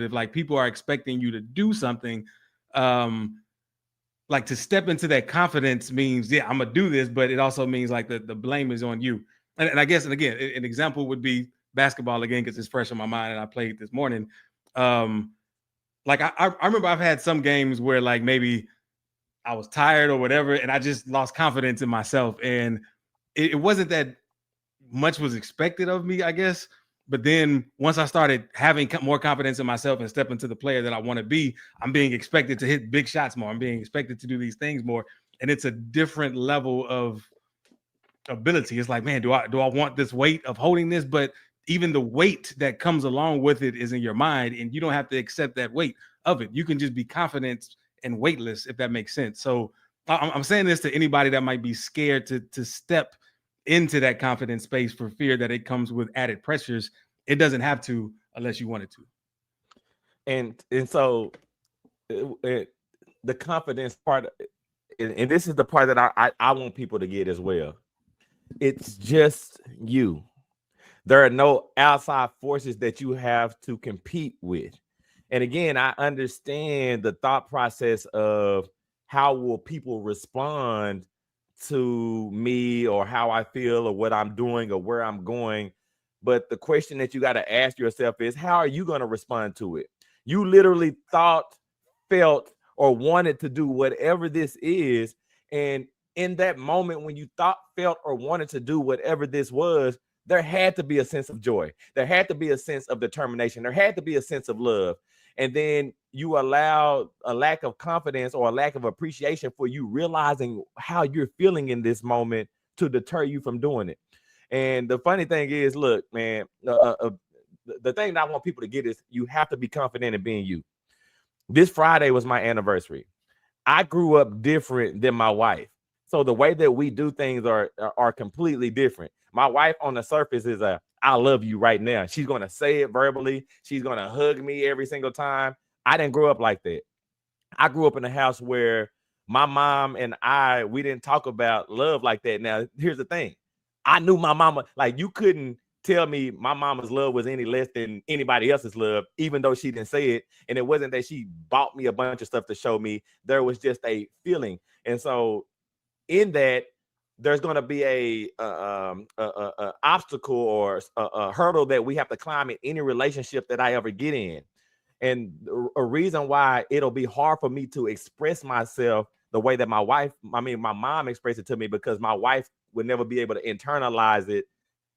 if like people are expecting you to do something, like to step into that confidence means, yeah, I'm gonna do this, but it also means like the blame is on you. And I guess, and again, an example would be basketball again, because it's fresh in my mind and I played this morning. Like I remember I've had some games where like maybe I was tired or whatever, and I just lost confidence in myself. And it wasn't that much was expected of me, I guess. But then once I started having more confidence in myself and step into the player that I want to be, I'm being expected to hit big shots more. I'm being expected to do these things more. And it's a different level of ability. It's like, man, do I want this weight of holding this? But even the weight that comes along with it is in your mind, and you don't have to accept that weight of it. You can just be confident and weightless, if that makes sense. So I'm saying this to anybody that might be scared to step into that confident space for fear that it comes with added pressures. It doesn't have to unless you want it to. And so the confidence part, and this is the part that I want people to get as well. It's just you. There are no outside forces that you have to compete with. And again, I understand the thought process of how will people respond to me or how I feel or what I'm doing or where I'm going. But the question that you got to ask yourself is, how are you going to respond to it? You literally thought, felt, or wanted to do whatever this is. And in that moment, when you thought, felt, or wanted to do whatever this was, there had to be a sense of joy. There had to be a sense of determination. There had to be a sense of love. And then you allow a lack of confidence or a lack of appreciation for you realizing how you're feeling in this moment to deter you from doing it. And the funny thing is, look, man, the thing that I want people to get is you have to be confident in being you. This Friday was my anniversary. I grew up different than my wife. So the way that we do things are completely different. My wife on the surface is I love you right now. She's going to say it verbally. She's going to hug me every single time. I didn't grow up like that. I grew up in a house where my mom and we didn't talk about love like that. Now, here's the thing. I knew my mama, like you couldn't tell me my mama's love was any less than anybody else's love, even though she didn't say it. And it wasn't that she bought me a bunch of stuff to show me. There was just a feeling. And so in that, there's going to be a obstacle or a hurdle that we have to climb in any relationship that I ever get in. And a reason why it'll be hard for me to express myself the way that my mom expressed it to me, because my wife would never be able to internalize it.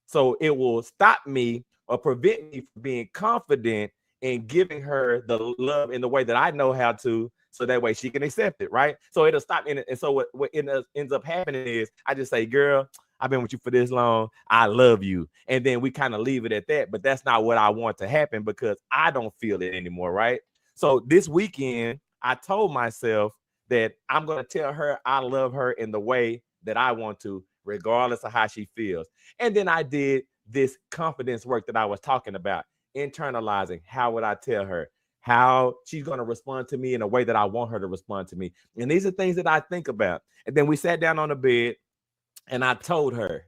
So it will stop me or prevent me from being confident in giving her the love in the way that I know how to, so that way she can accept it, right? So it'll stop. And so what ends up happening is I just say, girl, I've been with you for this long. I love you. And then we kind of leave it at that. But that's not what I want to happen, because I don't feel it anymore, right? So this weekend, I told myself that I'm going to tell her I love her in the way that I want to, regardless of how she feels. And then I did this confidence work that I was talking about, internalizing. How would I tell her how she's going to respond to me in a way that I want her to respond to me? And these are things that I think about. And then we sat down on the bed and I told her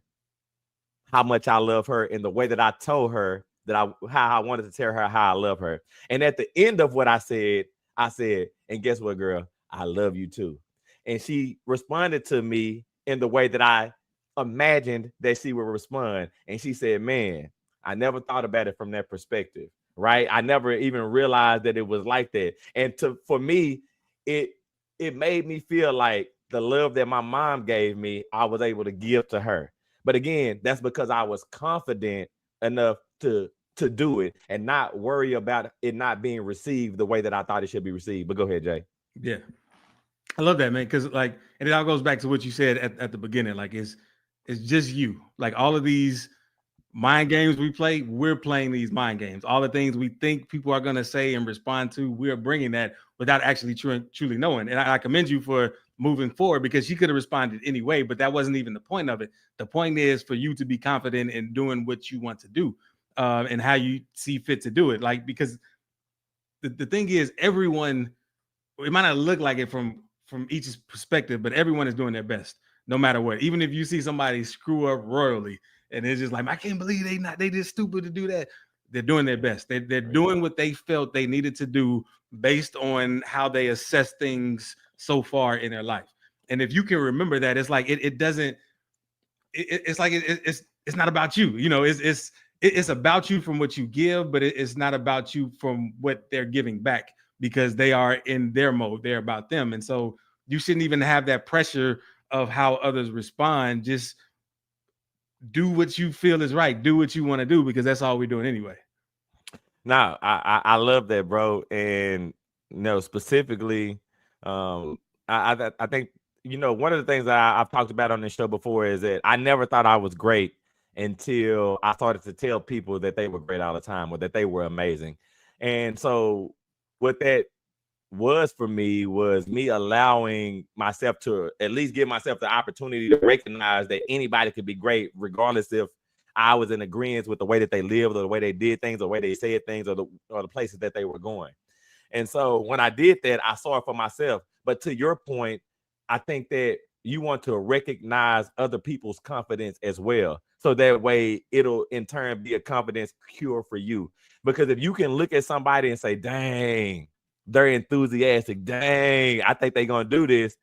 how much I love her in the way that I told her that how I wanted to tell her how I love her. And at the end of what I said, and guess what, girl? I love you too. And she responded to me in the way that I imagined that she would respond. And she said, man, I never thought about it from that perspective, right? I never even realized that it was like that. And for me, it made me feel like the love that my mom gave me, I was able to give to her. But again, that's because I was confident enough to do it and not worry about it not being received the way that I thought it should be received. But go ahead, Jay. Yeah. I love that, man. Cause like, and it all goes back to what you said at the beginning. Like it's just you. Like all of these mind games we play, we're playing these mind games. All the things we think people are going to say and respond to, we're bringing that without actually truly knowing. And I commend you for moving forward, because she could have responded anyway, but that wasn't even the point of it. The point is for you to be confident in doing what you want to do, and how you see fit to do it. Like, because the thing is, everyone, it might not look like it from each perspective, but everyone is doing their best no matter what. Even if you see somebody screw up royally and it's just like, I can't believe they just stupid to do that. they're doing their best. They're doing what they felt they needed to do based on how they assess things so far in their life. And if you can remember that, it's like it doesn't. It's like it's not about you. You know, it's about you from what you give, but it's not about you from what they're giving back, because they are in their mode. They're about them, and so you shouldn't even have that pressure of how others respond. Just do what you feel is right. Do what you want to do, because that's all we're doing anyway. No, I love that, bro. And specifically, I think one of the things that I've talked about on this show before is that I never thought I was great until I started to tell people that they were great all the time, or that they were amazing. And so what that was for me was me allowing myself to at least give myself the opportunity to recognize that anybody could be great, regardless if I was in agreement with the way that they lived, or the way they did things, or the way they said things, or the places that they were going. And so when I did that, I saw it for myself. But to your point, I think that you want to recognize other people's confidence as well. So that way it'll in turn be a confidence cure for you. Because if you can look at somebody and say, dang, they're enthusiastic, dang, I think they're going to do this.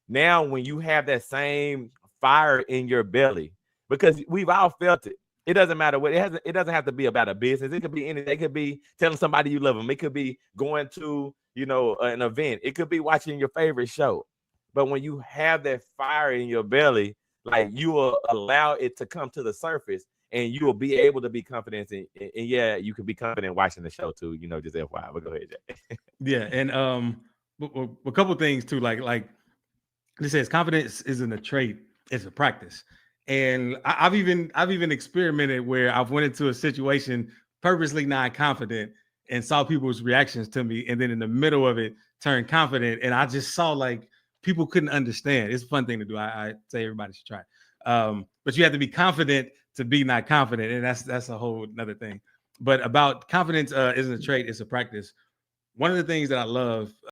Now, when you have that same fire in your belly, because we've all felt it. It doesn't matter what it doesn't have to be about a business. It could be anything. It could be telling somebody you love them. It could be going to, an event. It could be watching your favorite show. But when you have that fire in your belly, like, you will allow it to come to the surface, and you will be able to be confident. And yeah, you can be confident watching the show too, just FYI. But go ahead, Jay. Yeah. And a couple things too, like it says confidence isn't a trait, it's a practice. And I've even experimented where I've went into a situation purposely not confident and saw people's reactions to me, and then in the middle of it turned confident, and I just saw like people couldn't understand. It's a fun thing to do. I say everybody should try. But you have to be confident to be not confident, and that's a whole another thing. But about confidence isn't a trait, it's a practice. One of the things that I love